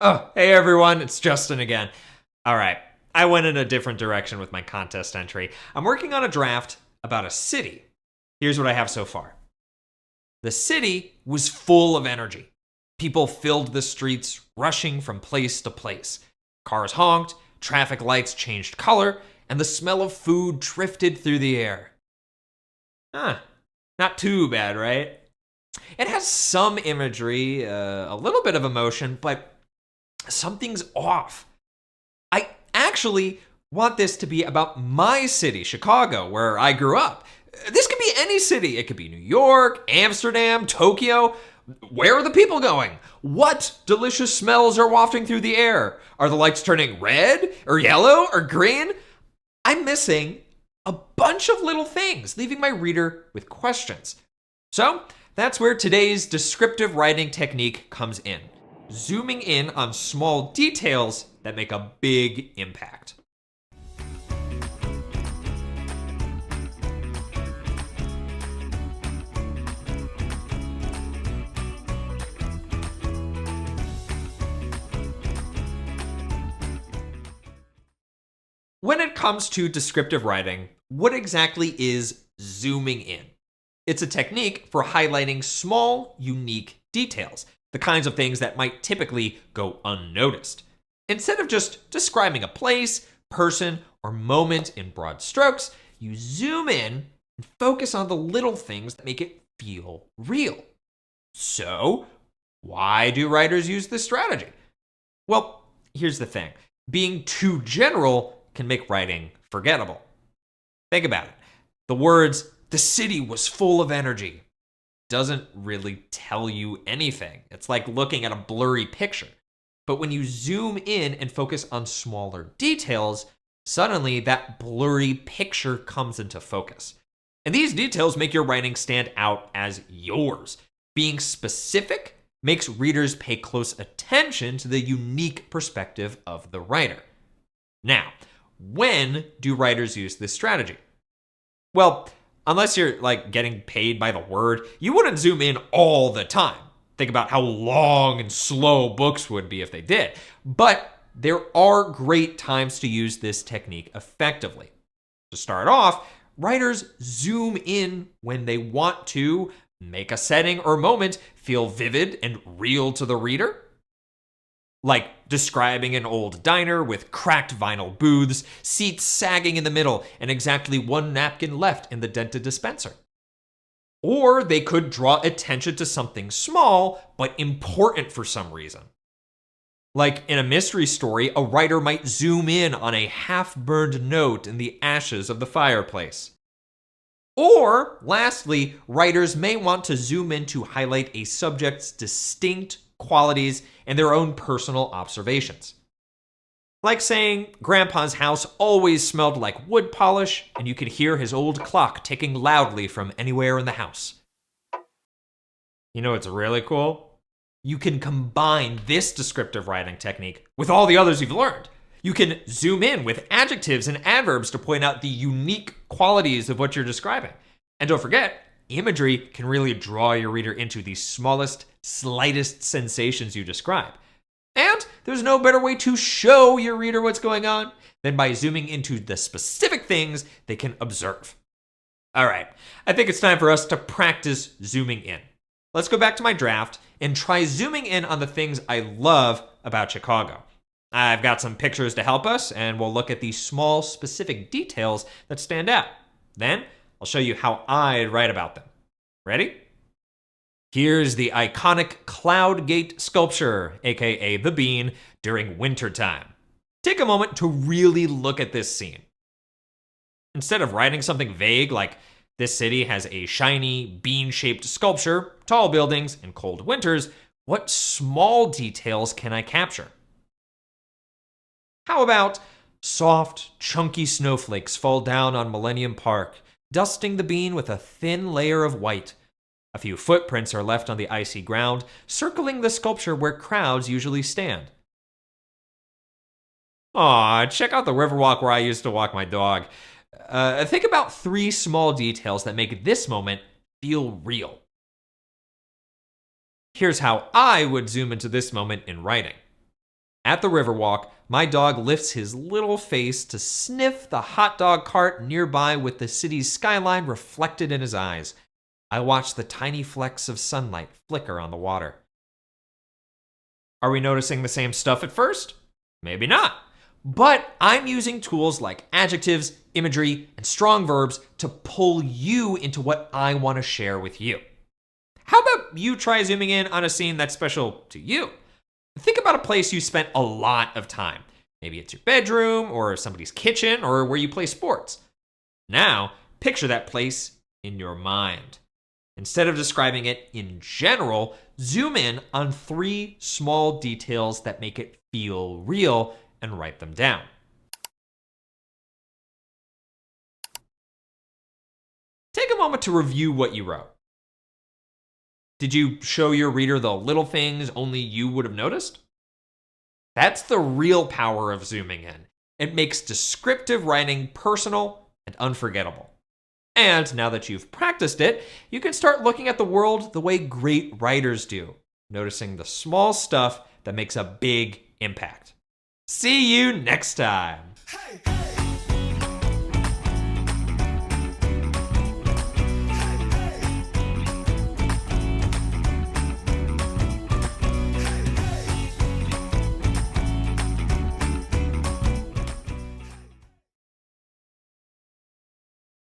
Oh, hey everyone, it's Justin again. All right, I went in a different direction with my contest entry. I'm working on a draft about a city. Here's what I have so far. The city was full of energy. People filled the streets, rushing from place to place. Cars honked, traffic lights changed color, and the smell of food drifted through the air. Huh, not too bad, right? It has some imagery, a little bit of emotion, but something's off. I actually want this to be about my city, Chicago, where I grew up. This could be any city. It could be New York, Amsterdam, Tokyo. Where are the people going? What delicious smells are wafting through the air? Are the lights turning red or yellow or green? I'm missing a bunch of little things, leaving my reader with questions. So that's where today's descriptive writing technique comes in. Zooming in on small details that make a big impact. When it comes to descriptive writing, what exactly is zooming in? It's a technique for highlighting small, unique details, the kinds of things that might typically go unnoticed. Instead of just describing a place, person, or moment in broad strokes, you zoom in and focus on the little things that make it feel real. So, why do writers use this strategy? Well, here's the thing. Being too general can make writing forgettable. Think about it. The words, "the city was full of energy," doesn't really tell you anything. It's like looking at a blurry picture. But when you zoom in and focus on smaller details, suddenly that blurry picture comes into focus. And these details make your writing stand out as yours. Being specific makes readers pay close attention to the unique perspective of the writer. Now, when do writers use this strategy? Well, unless you're getting paid by the word, you wouldn't zoom in all the time. Think about how long and slow books would be if they did. But there are great times to use this technique effectively. To start off, writers zoom in when they want to make a setting or moment feel vivid and real to the reader. Like describing an old diner with cracked vinyl booths, seats sagging in the middle, and exactly one napkin left in the dented dispenser. Or they could draw attention to something small, but important for some reason. Like in a mystery story, a writer might zoom in on a half-burned note in the ashes of the fireplace. Or, lastly, writers may want to zoom in to highlight a subject's distinct qualities and their own personal observations. Like saying Grandpa's house always smelled like wood polish, and you could hear his old clock ticking loudly from anywhere in the house. You know what's really cool? You can combine this descriptive writing technique with all the others you've learned. You can zoom in with adjectives and adverbs to point out the unique qualities of what you're describing. And don't forget, imagery can really draw your reader into the smallest, slightest sensations you describe. And there's no better way to show your reader what's going on than by zooming into the specific things they can observe. All right, I think it's time for us to practice zooming in. Let's go back to my draft and try zooming in on the things I love about Chicago. I've got some pictures to help us, and we'll look at the small, specific details that stand out. Then, I'll show you how I'd write about them. Ready? Here's the iconic Cloud Gate sculpture, aka the Bean, during wintertime. Take a moment to really look at this scene. Instead of writing something vague like, "This city has a shiny, bean-shaped sculpture, tall buildings, and cold winters," what small details can I capture? How about soft, chunky snowflakes fall down on Millennium Park, dusting the Bean with a thin layer of white? A few footprints are left on the icy ground, circling the sculpture where crowds usually stand. Aw, check out the riverwalk where I used to walk my dog. Think about 3 small details that make this moment feel real. Here's how I would zoom into this moment in writing. At the Riverwalk, my dog lifts his little face to sniff the hot dog cart nearby with the city's skyline reflected in his eyes. I watch the tiny flecks of sunlight flicker on the water. Are we noticing the same stuff at first? Maybe not. But I'm using tools like adjectives, imagery, and strong verbs to pull you into what I want to share with you. How about you try zooming in on a scene that's special to you? Think about a place you spent a lot of time. Maybe it's your bedroom, or somebody's kitchen, or where you play sports. Now, picture that place in your mind. Instead of describing it in general, zoom in on 3 small details that make it feel real and write them down. Take a moment to review what you wrote. Did you show your reader the little things only you would have noticed? That's the real power of zooming in. It makes descriptive writing personal and unforgettable. And now that you've practiced it, you can start looking at the world the way great writers do, noticing the small stuff that makes a big impact. See you next time. Hey, hey.